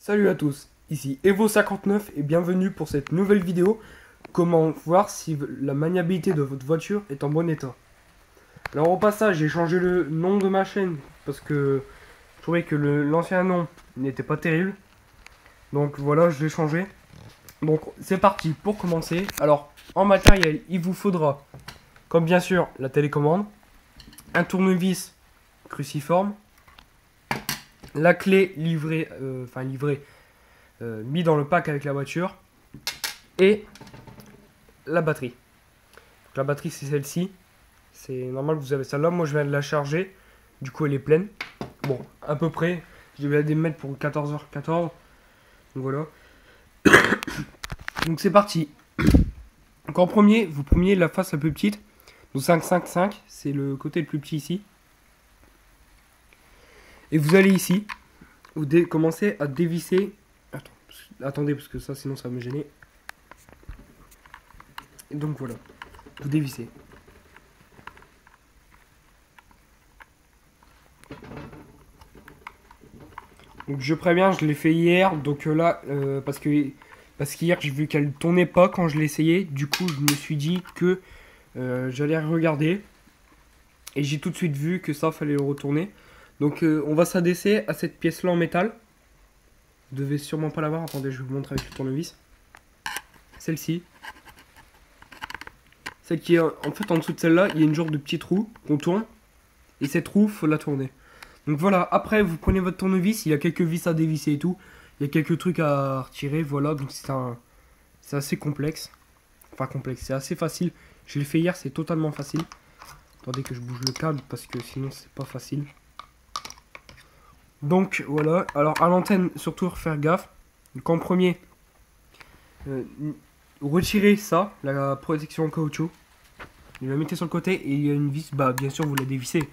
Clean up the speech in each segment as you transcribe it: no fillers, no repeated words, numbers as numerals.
Salut à tous, ici Evo59 et bienvenue pour cette nouvelle vidéo. Comment voir si la maniabilité de votre voiture est en bon état. Alors au passage, j'ai changé le nom de ma chaîne parce que je trouvais que l'ancien nom n'était pas terrible. Donc voilà, je l'ai changé. Donc c'est parti pour commencer. Alors en matériel, il vous faudra, comme bien sûr, la télécommande, un tournevis cruciforme, la clé livrée, mis dans le pack avec la voiture, et la batterie. Donc, la batterie c'est celle-ci. C'est normal, vous avez celle-là. Moi je viens de la charger. Du coup elle est pleine. Bon, à peu près. Je vais la mettre pour 14h14. Donc voilà. Donc c'est parti. Donc en premier, vous preniez la face la plus petite. Donc 555, c'est le côté le plus petit ici. Et vous allez ici. Vous commencez à dévisser. Attendez, parce que ça sinon ça va me gêner. Et donc voilà. Vous dévissez. Donc je préviens, je l'ai fait hier. Donc là, parce qu'hier j'ai vu qu'elle tournait pas quand je l'ai essayé. Du coup je me suis dit que j'allais regarder. Et j'ai tout de suite vu que ça fallait le retourner. Donc on va s'adresser à cette pièce là en métal. Vous devez sûrement pas la voir. Attendez, je vais vous montrer avec le tournevis. Celle-ci. Celle qui est en fait en dessous de celle-là, il y a une genre de petit trou qu'on tourne. Et cette roue, faut la tourner. Donc voilà, après vous prenez votre tournevis, il y a quelques vis à dévisser et tout. Il y a quelques trucs à retirer, voilà. Donc c'est assez complexe. Enfin complexe, c'est assez facile. Je l'ai fait hier, c'est totalement facile. Attendez que je bouge le câble parce que sinon c'est pas facile. Donc voilà, alors à l'antenne, surtout faire gaffe. Donc en premier, retirez ça, la protection en caoutchouc. Vous la mettez sur le côté et il y a une vis, bah bien sûr vous la dévissez.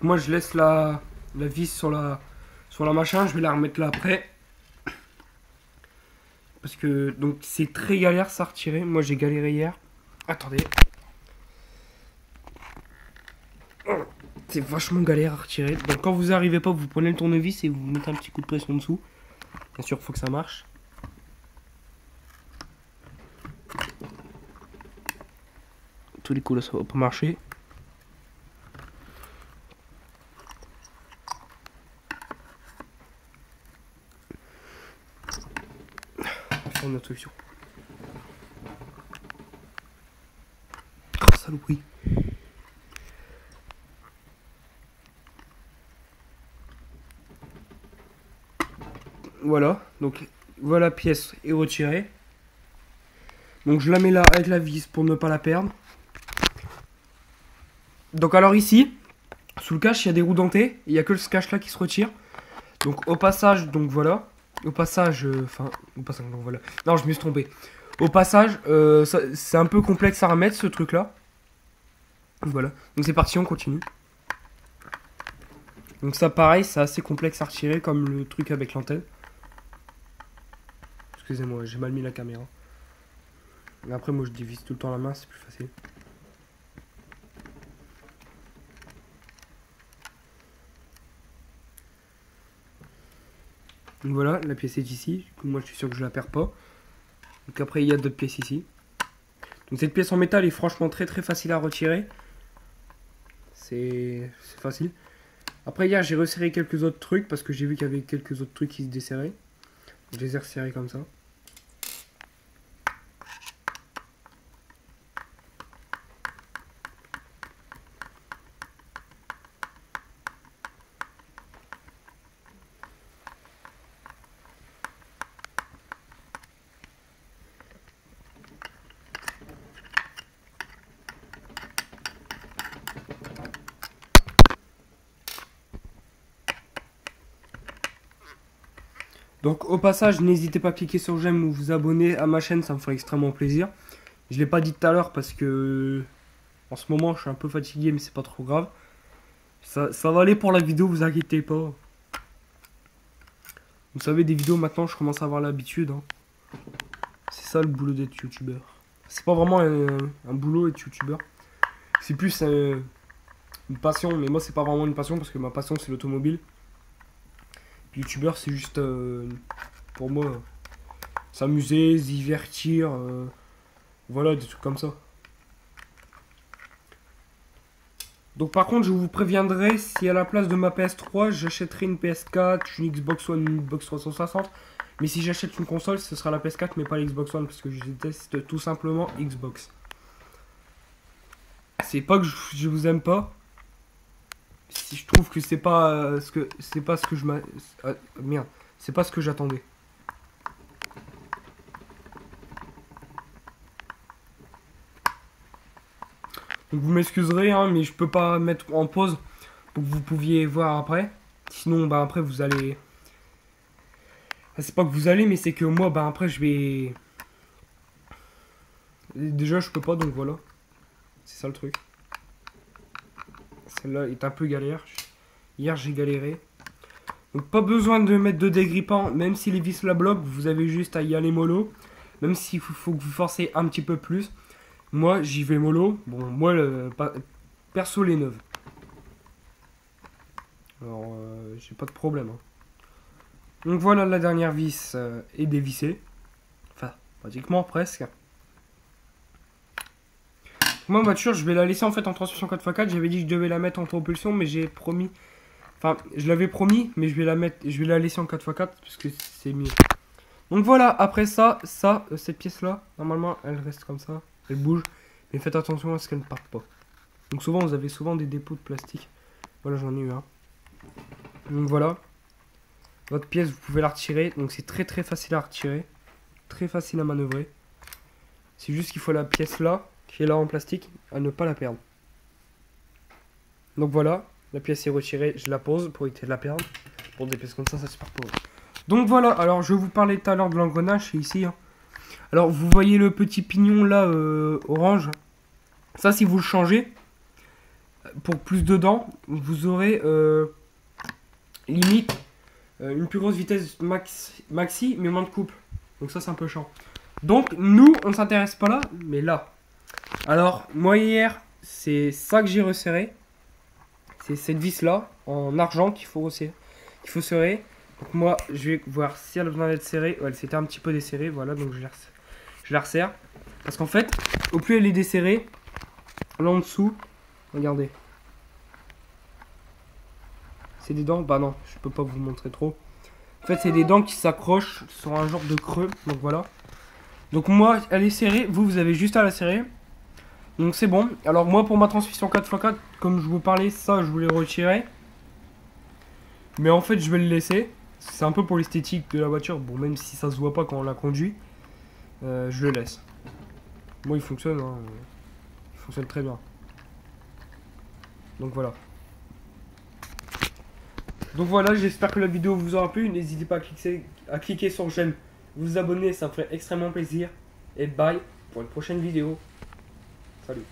Moi je laisse la vis sur la machin, je vais la remettre là après. Parce que donc c'est très galère ça à retirer. Moi j'ai galéré hier. Attendez. C'est vachement galère à retirer. Donc quand vous arrivez pas, vous prenez le tournevis et vous mettez un petit coup de pression dessous. Bien sûr, il faut que ça marche. Tous les coups là ça va pas marcher. Une autre solution. Oh, saloperie. Voilà, donc voilà la pièce est retirée. Donc je la mets là avec la vis pour ne pas la perdre. Donc alors ici, sous le cache, il y a des roues dentées. Il n'y a que le cache là qui se retire. Donc au passage, donc voilà. Au passage, donc voilà. Non, je me suis trompé. Au passage, c'est un peu complexe à remettre ce truc là. Voilà. Donc c'est parti, on continue. Donc ça pareil, c'est assez complexe à retirer comme le truc avec l'antenne. Excusez-moi, j'ai mal mis la caméra. Mais après moi je divise tout le temps la main, c'est plus facile. Donc voilà, la pièce est ici. Du coup, moi je suis sûr que je la perds pas. Donc après il y a d'autres pièces ici. Donc cette pièce en métal est franchement très facile à retirer. C'est facile. Après hier j'ai resserré quelques autres trucs parce que j'ai vu qu'il y avait quelques autres trucs qui se desserraient. Je les ai resserrés comme ça. Donc au passage, n'hésitez pas à cliquer sur j'aime ou vous abonner à ma chaîne, ça me ferait extrêmement plaisir. Je l'ai pas dit tout à l'heure parce que en ce moment je suis un peu fatigué mais c'est pas trop grave. Ça va aller pour la vidéo, vous inquiétez pas. Vous savez, des vidéos maintenant, je commence à avoir l'habitude. Hein. C'est ça le boulot d'être youtubeur. C'est pas vraiment un boulot être youtubeur. C'est plus une passion, mais moi c'est pas vraiment une passion parce que ma passion c'est l'automobile. Youtubeur c'est juste pour moi s'amuser, se divertir, voilà des trucs comme ça. Donc par contre je vous préviendrai si à la place de ma PS3 j'achèterai une PS4, une Xbox One, une Xbox 360. Mais si j'achète une console ce sera la PS4 mais pas la Xbox One parce que je déteste tout simplement Xbox. C'est pas que je vous aime pas. Si je trouve que c'est pas ce que je merde, c'est pas ce que j'attendais. Donc vous m'excuserez hein, mais je peux pas mettre en pause pour que vous pouviez voir après. Sinon bah après vous allez c'est pas que vous allez mais c'est que moi bah après je vais déjà je peux pas donc voilà. C'est ça le truc. Celle-là est un peu galère. Hier j'ai galéré. Donc pas besoin de mettre de dégrippant, même si les vis la bloquent, vous avez juste à y aller mollo. Même s'il faut que vous forcez un petit peu plus. Moi j'y vais mollo. Bon moi perso les neuves. Alors j'ai pas de problème. Hein. Donc voilà la dernière vis est dévissée. Enfin pratiquement presque. Moi, ma voiture, je vais la laisser en fait en transmission 4x4. J'avais dit que je devais la mettre en propulsion, mais j'ai promis. Enfin, je l'avais promis, mais je vais la laisser en 4x4 parce que c'est mieux. Donc voilà, après ça, cette pièce-là, normalement, elle reste comme ça. Elle bouge. Mais faites attention à ce qu'elle ne parte pas. Donc souvent, vous avez souvent des dépôts de plastique. Voilà, j'en ai eu un. Donc voilà. Votre pièce, vous pouvez la retirer. Donc c'est très très facile à retirer. Très facile à manœuvrer. C'est juste qu'il faut la pièce là. Qui est là en plastique, à ne pas la perdre. Donc voilà, la pièce est retirée, je la pose pour éviter de la perdre. Pour des pièces comme ça se perd pas. Donc voilà, alors je vous parlais tout à l'heure de l'engrenage, c'est ici. Hein. Alors vous voyez le petit pignon là, orange. Ça si vous le changez, pour plus de dents, vous aurez limite une plus grosse vitesse maxi, mais moins de couple. Donc ça c'est un peu chiant. Donc nous, on ne s'intéresse pas là, mais là. Alors, moi hier, c'est ça que j'ai resserré. C'est cette vis là, en argent qu'il faut resserrer. Donc moi, je vais voir si elle a besoin d'être serrée. Ouais, elle s'était un petit peu desserrée, voilà, donc je la resserre. Parce qu'en fait, au plus elle est desserrée, là en dessous, regardez. C'est des dents, bah non, je peux pas vous montrer trop. En fait, c'est des dents qui s'accrochent sur un genre de creux, donc voilà. Donc moi, elle est serrée, vous avez juste à la serrer. Donc c'est bon. Alors moi pour ma transmission 4x4, comme je vous parlais, ça je voulais retirer. Mais en fait je vais le laisser. C'est un peu pour l'esthétique de la voiture. Bon même si ça se voit pas quand on la conduit. Je le laisse. Moi il fonctionne. Hein. Il fonctionne très bien. Donc voilà. Donc voilà, j'espère que la vidéo vous aura plu. N'hésitez pas à cliquer sur j'aime. Vous abonner, ça me ferait extrêmement plaisir. Et bye pour une prochaine vidéo. Salut.